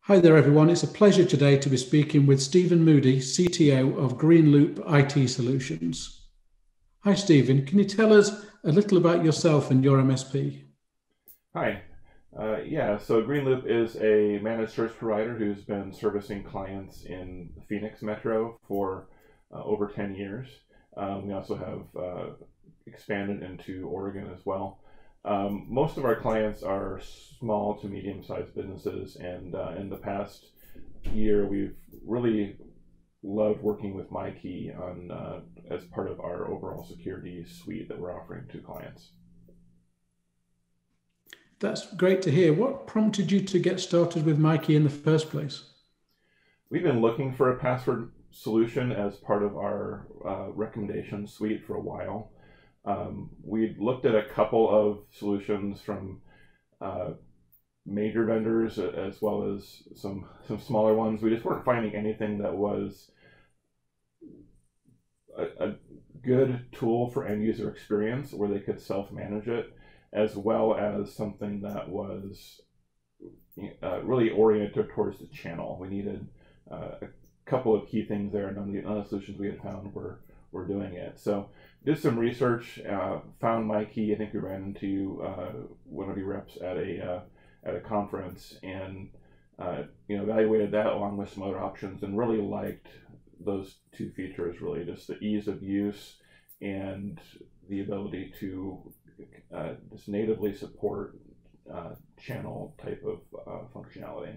Hi there, everyone. It's a pleasure today to be speaking with Stephen Moody, CTO of GreenLoop IT Solutions. Hi, Stephen. Can you tell us a little about yourself and your MSP? Hi. So GreenLoop is a managed service provider who's been servicing clients in the Phoenix metro for over 10 years. We also have expanded into Oregon as well. Most of our clients are small to medium-sized businesses, and in the past year, we've really loved working with MYKI on as part of our overall security suite that we're offering to clients. That's great to hear. What prompted you to get started with MYKI in the first place? We've been looking for a password solution as part of our recommendation suite for a while. We looked at a couple of solutions from major vendors as well as some smaller ones. We just weren't finding anything that was a good tool for end user experience where they could self-manage it, as well as something that was really oriented towards the channel. We needed a couple of key things there, and none of the solutions we had found were doing it. So did some research, found MYKI. I think we ran into one of your reps at a conference, and evaluated that along with some other options, and really liked those two features. Really, just the ease of use and the ability to just natively support channel type of functionality.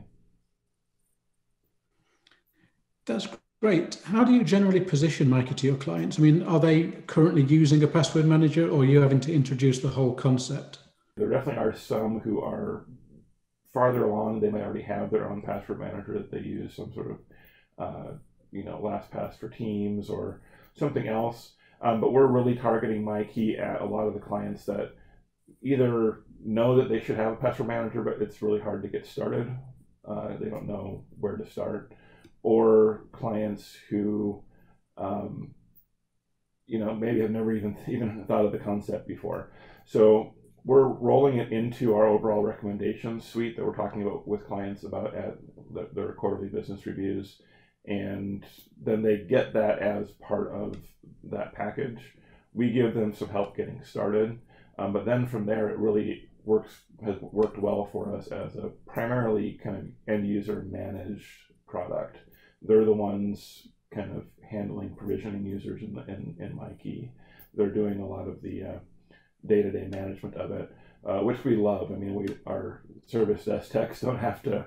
That's great. How do you generally position MYKI to your clients? I mean, are they currently using a password manager, or are you having to introduce the whole concept? There definitely are some who are farther along. They may already have their own password manager that they use, some sort of LastPass for Teams or something else. But we're really targeting MYKI at a lot of the clients that either know that they should have a password manager, but it's really hard to get started. They don't know where to start, or clients who, maybe have never even thought of the concept before. So we're rolling it into our overall recommendations suite that we're talking about with clients about at their quarterly business reviews. And then they get that as part of that package. We give them some help getting started, but then from there it really has worked well for us as a primarily kind of end user managed product. They're the ones kind of handling provisioning users in MYKI. They're doing a lot of the day-to-day management of it, which we love. I mean, our service desk techs don't have to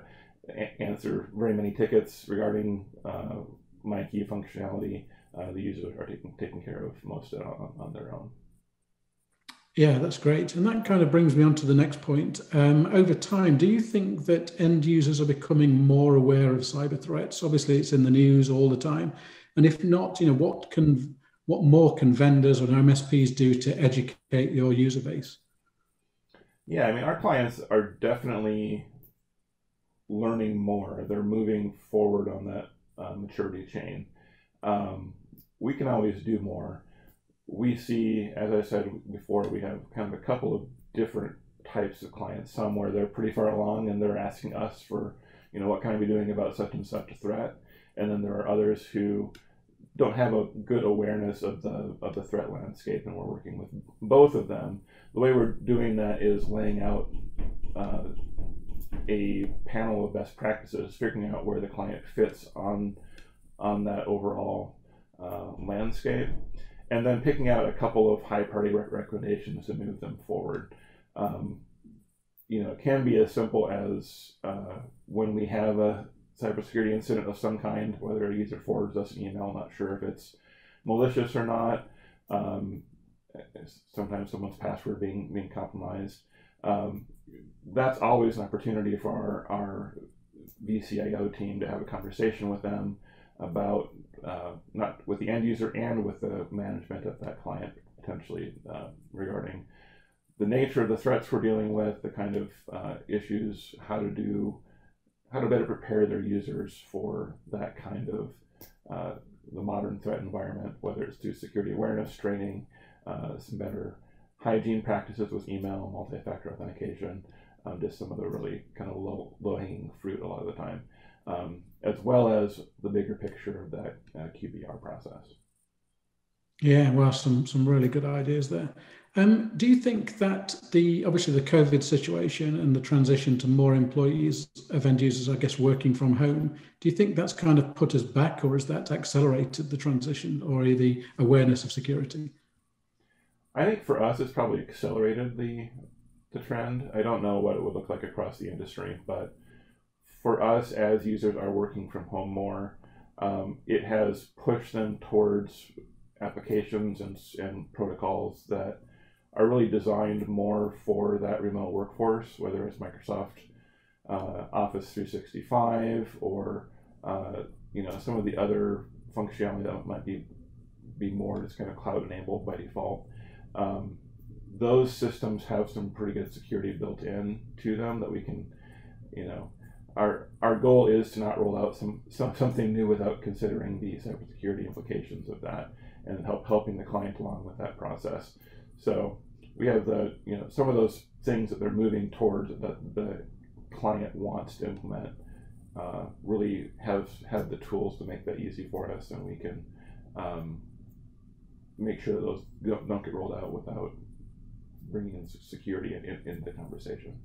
answer very many tickets regarding MYKI functionality. The users are taken care of most of it on their own. Yeah, that's great. And that kind of brings me on to the next point. Over time, do you think that end users are becoming more aware of cyber threats? Obviously, it's in the news all the time. And if not, what more can vendors or MSPs do to educate your user base? Yeah, I mean, our clients are definitely learning more. They're moving forward on that maturity chain. We can always do more. We see, as I said before, we have kind of a couple of different types of clients. Some where they're pretty far along and they're asking us for, what can I be doing about such and such a threat? And then there are others who don't have a good awareness of the threat landscape, and we're working with both of them. The way we're doing that is laying out a panel of best practices, figuring out where the client fits on that overall landscape, and then picking out a couple of high priority recommendations to move them forward. It can be as simple as when we have a cybersecurity incident of some kind, whether a user forwards us an email, not sure if it's malicious or not. Sometimes someone's password being compromised. That's always an opportunity for our VCIO team to have a conversation with them about not with the end user and with the management of that client, potentially regarding the nature of the threats we're dealing with, the kind of issues, how to better prepare their users for that kind of the modern threat environment, whether it's through security awareness training, some better hygiene practices with email, multi-factor authentication, just some of the really kind of low-hanging fruit a lot of the time. as well as the bigger picture of that QBR process. Yeah, well, some really good ideas there. Do you think that obviously the COVID situation and the transition to more employees of end users, I guess, working from home, do you think that's kind of put us back, or has that accelerated the transition or the awareness of security? I think for us, it's probably accelerated the trend. I don't know what it would look like across the industry, but for us, as users are working from home more, it has pushed them towards applications and protocols that are really designed more for that remote workforce, whether it's Microsoft Office 365 or some of the other functionality that might be more just kind of cloud enabled by default. Those systems have some pretty good security built in to them that we can, our goal is to not roll out something new without considering the cybersecurity implications of that and helping the client along with that process. So we have some of those things that they're moving towards that the client wants to implement really have the tools to make that easy for us, and we can make sure that those don't get rolled out without bringing in security in the conversation.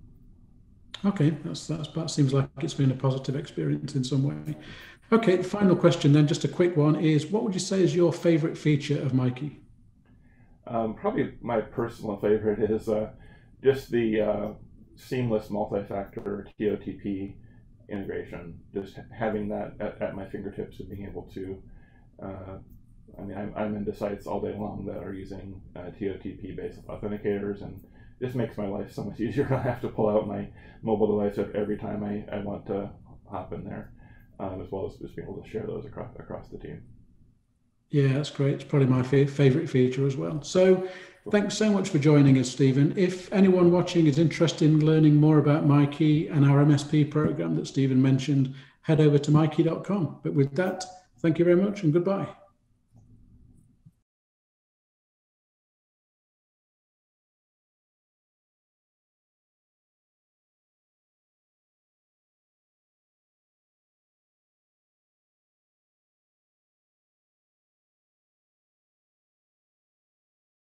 Okay, that seems like it's been a positive experience in some way. Okay, final question then, just a quick one, is what would you say is your favorite feature of MYKI? Probably my personal favorite is just the seamless multi-factor TOTP integration. Just having that at my fingertips and being able to, I'm into sites all day long that are using TOTP-based authenticators, and this makes my life so much easier. I don't have to pull out my mobile device every time I want to hop in there, as well as just being able to share those across the team. Yeah, that's great. It's probably my favorite feature as well. So thanks so much for joining us, Stephen. If anyone watching is interested in learning more about MYKI and our MSP program that Stephen mentioned, head over to myki.com. But with that, thank you very much and goodbye.